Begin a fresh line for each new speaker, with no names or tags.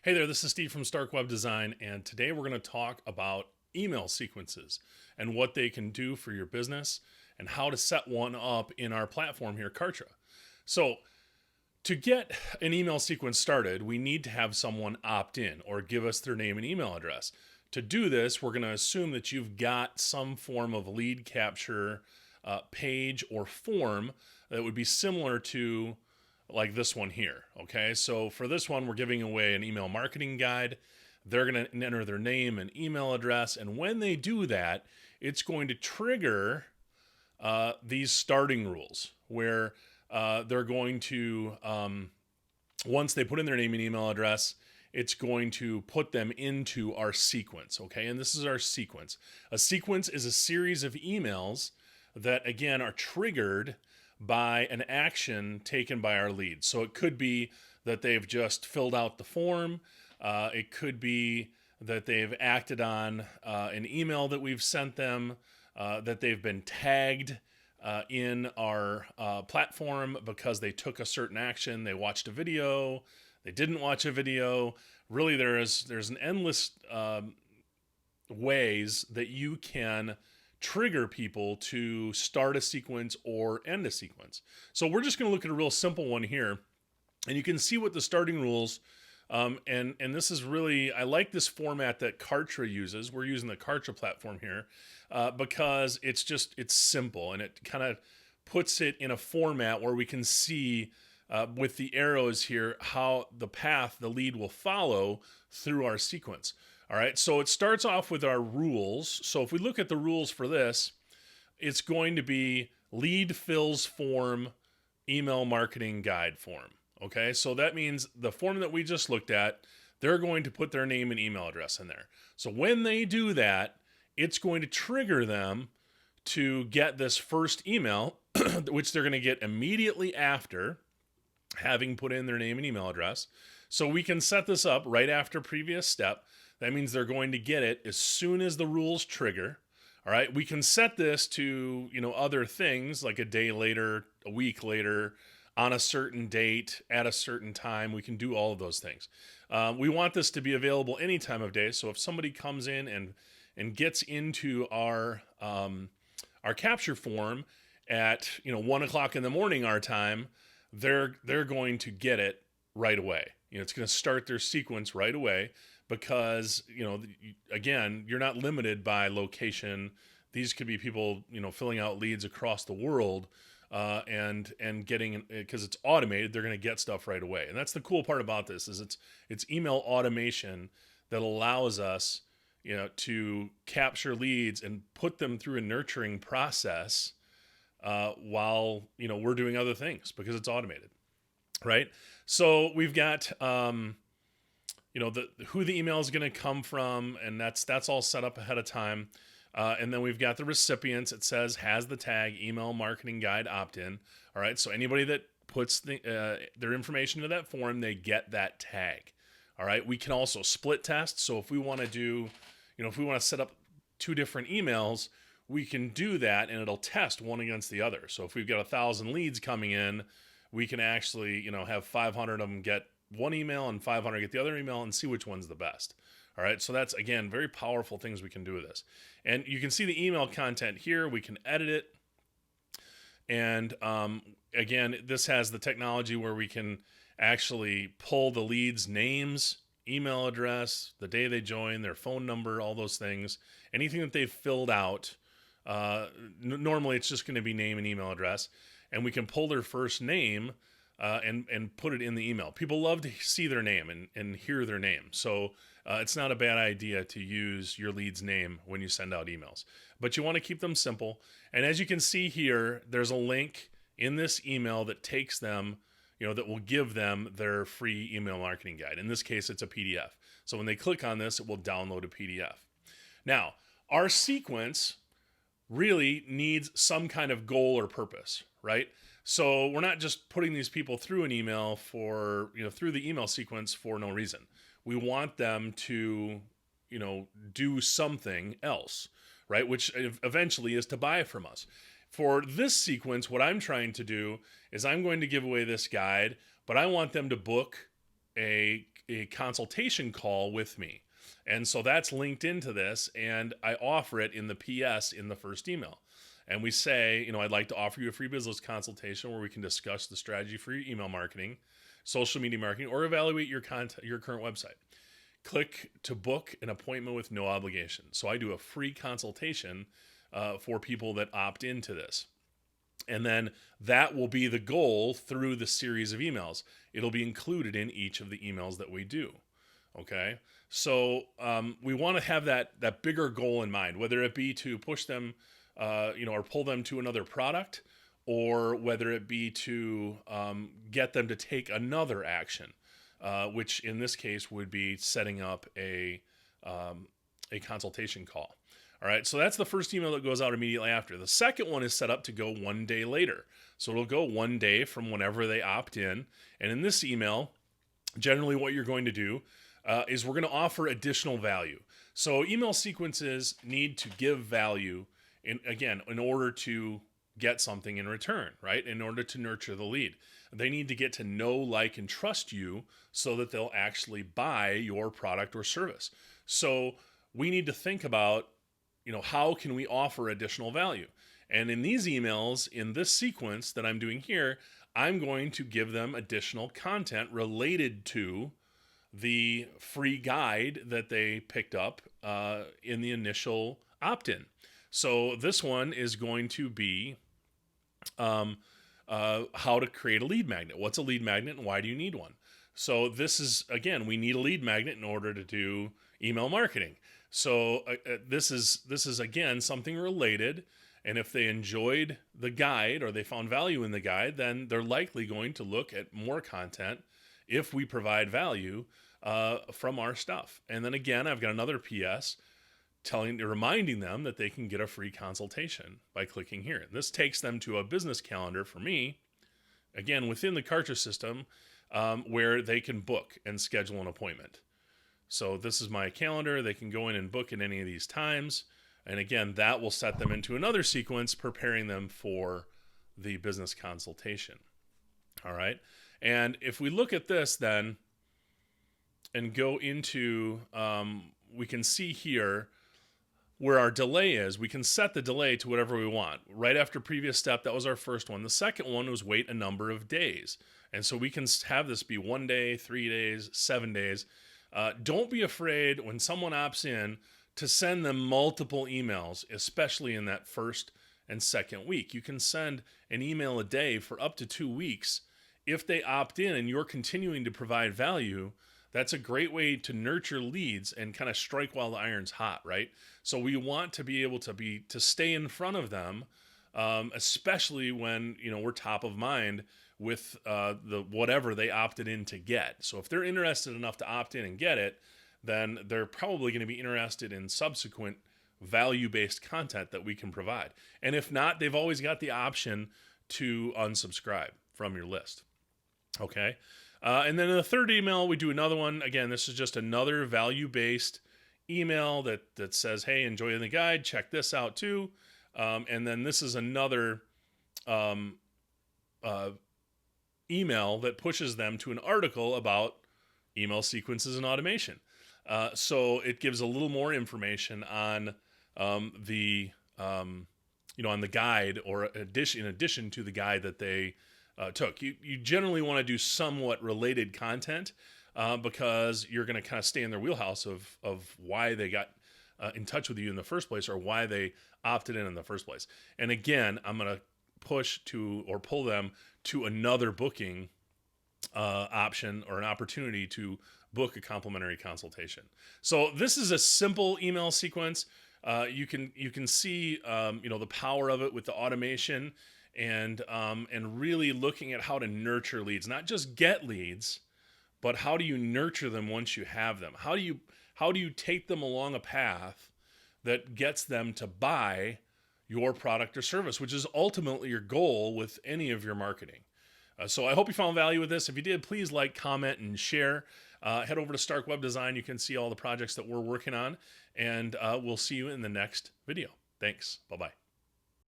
Hey there, this is Steve from Stark Web Design, and today we're going to talk about email sequences and what they can do for your business and how to set one up in our platform here, Kartra. So, to get an email sequence started, we need to have someone opt in or give us their name and email address. To do this, we're going to assume that you've got some form of lead capture page or form that would be similar to like this one here. Okay, so for this one, we're giving away an email marketing guide. They're going to enter their name and email address, and when they do that, it's going to trigger these starting rules where they're going to, once they put in their name and email address, it's going to put them into our sequence. Okay, and this is our sequence. A sequence is a series of emails that, again, are triggered by an action taken by our lead. So it could be that they've just filled out the form. It could be that they've acted on an email that we've sent them, that they've been tagged in our platform because they took a certain action. They watched a video. They didn't watch a video. Really, there's an endless ways that you can trigger people to start a sequence or end a sequence. So we're just going to look at a real simple one here, and you can see what the starting rules. And this is really, I like this format that Kartra uses. We're using the Kartra platform here because it's simple, and it kind of puts it in a format where we can see with the arrows here how the path the lead will follow through our sequence. All right, so it starts off with our rules. So if we look at the rules for this, it's going to be lead fills form, email marketing guide form. Okay, so that means the form that we just looked at, they're going to put their name and email address in there. So when they do that, it's going to trigger them to get this first email, which they're going to get immediately after having put in their name and email address. So we can set this up right after previous step. That means they're going to get it as soon as the rules trigger. All right, we can set this to, other things like a day later, a week later, on a certain date, at a certain time. We can do all of those things. We want this to be available any time of day. So if somebody comes in and gets into our capture form at 1:00 in the morning our time, they're going to get it right away. It's going to start their sequence right away. Because, again, you're not limited by location. These could be people, filling out leads across the world and getting, because it's automated, they're going to get stuff right away. And that's the cool part about this is it's email automation that allows us, to capture leads and put them through a nurturing process while, we're doing other things because it's automated, right? So we've got... who the email is going to come from, and that's all set up ahead of time. And then we've got the recipients. It says has the tag email marketing guide opt-in. All right, so anybody that puts their information into that form, they get that tag. All right, we can also split test. So if we want to do, if we want to set up two different emails, we can do that, and it'll test one against the other. So if we've got 1,000 leads coming in, we can actually, have 500 of them get one email and 500 get the other email and see which one's the best. All right, so that's, again, very powerful things we can do with this. And you can see the email content here. We can edit it. And again, this has the technology where we can actually pull the leads' names, email address, the day they join, their phone number, all those things. Anything that they've filled out, normally it's just going to be name and email address. And we can pull their first name and put it in the email. People love to see their name and hear their name. So it's not a bad idea to use your lead's name when you send out emails. But you want to keep them simple. And as you can see here, there's a link in this email that takes them, that will give them their free email marketing guide. In this case, it's a PDF. So when they click on this, it will download a PDF. Now, our sequence really needs some kind of goal or purpose, right? So we're not just putting these people through an email for, through the email sequence for no reason. We want them to, do something else, right? Which eventually is to buy from us. For this sequence, what I'm trying to do is I'm going to give away this guide, but I want them to book a a consultation call with me. And so that's linked into this, and I offer it in the PS in the first email. And we say, you know, I'd like to offer you a free business consultation where we can discuss the strategy for your email marketing, social media marketing, or evaluate your your current website. Click to book an appointment with no obligation. So I do a free consultation for people that opt into this. And then that will be the goal through the series of emails. It'll be included in each of the emails that we do. Okay. So we want to have that bigger goal in mind, whether it be to push them, or pull them to another product, or whether it be to get them to take another action, which in this case would be setting up a consultation call. All right, so that's the first email that goes out immediately after. The second one is set up to go 1 day later. So it'll go 1 day from whenever they opt in. And in this email, generally what you're going to do is we're going to offer additional value. So email sequences need to give value, in order to get something in return, right? In order to nurture the lead. They need to get to know, like, and trust you so that they'll actually buy your product or service. So we need to think about, how can we offer additional value? And in these emails, in this sequence that I'm doing here, I'm going to give them additional content related to the free guide that they picked up in the initial opt-in. So this one is going to be how to create a lead magnet. What's a lead magnet and why do you need one? So this is, again, we need a lead magnet in order to do email marketing. So this is again something related, and if they enjoyed the guide or they found value in the guide, then they're likely going to look at more content if we provide value from our stuff. And then again, I've got another PS reminding them that they can get a free consultation by clicking here. And this takes them to a business calendar for me, again within the Kartra system, where they can book and schedule an appointment. So this is my calendar. They can go in and book at any of these times. And again, that will set them into another sequence, preparing them for the business consultation. All right. And if we look at this then and go into, we can see here where our delay is. We can set the delay to whatever we want. Right after previous step, that was our first one. The second one was wait a number of days. And so we can have this be 1 day, 3 days, 7 days. Don't be afraid when someone opts in to send them multiple emails, especially in that first and second week. You can send an email a day for up to 2 weeks. If they opt in and you're continuing to provide value, that's a great way to nurture leads and kind of strike while the iron's hot, right? So we want to be able to stay in front of them, especially when we're top of mind with the whatever they opted in to get. So if they're interested enough to opt in and get it, then they're probably going to be interested in subsequent value-based content that we can provide. And if not, they've always got the option to unsubscribe from your list. Okay. And then in the third email, we do another one. Again, this is just another value-based email that says, hey, enjoying the guide, check this out too. And then this is another email that pushes them to an article about email sequences and automation. So it gives a little more information on on the guide, or in addition to the guide that they took. You generally want to do somewhat related content because you're going to kind of stay in their wheelhouse of why they got in touch with you in the first place, or why they opted in the first place. And again, I'm going to push to or pull them to another booking option or an opportunity to book a complimentary consultation. So this is a simple email sequence. You can see the power of it with the automation and really looking at how to nurture leads, not just get leads, but how do you nurture them once you have them? How do you take them along a path that gets them to buy your product or service, which is ultimately your goal with any of your marketing. So I hope you found value with this. If you did, please like, comment, and share. Head over to Stark Web Design. You can see all the projects that we're working on, and we'll see you in the next video. Thanks. Bye-bye.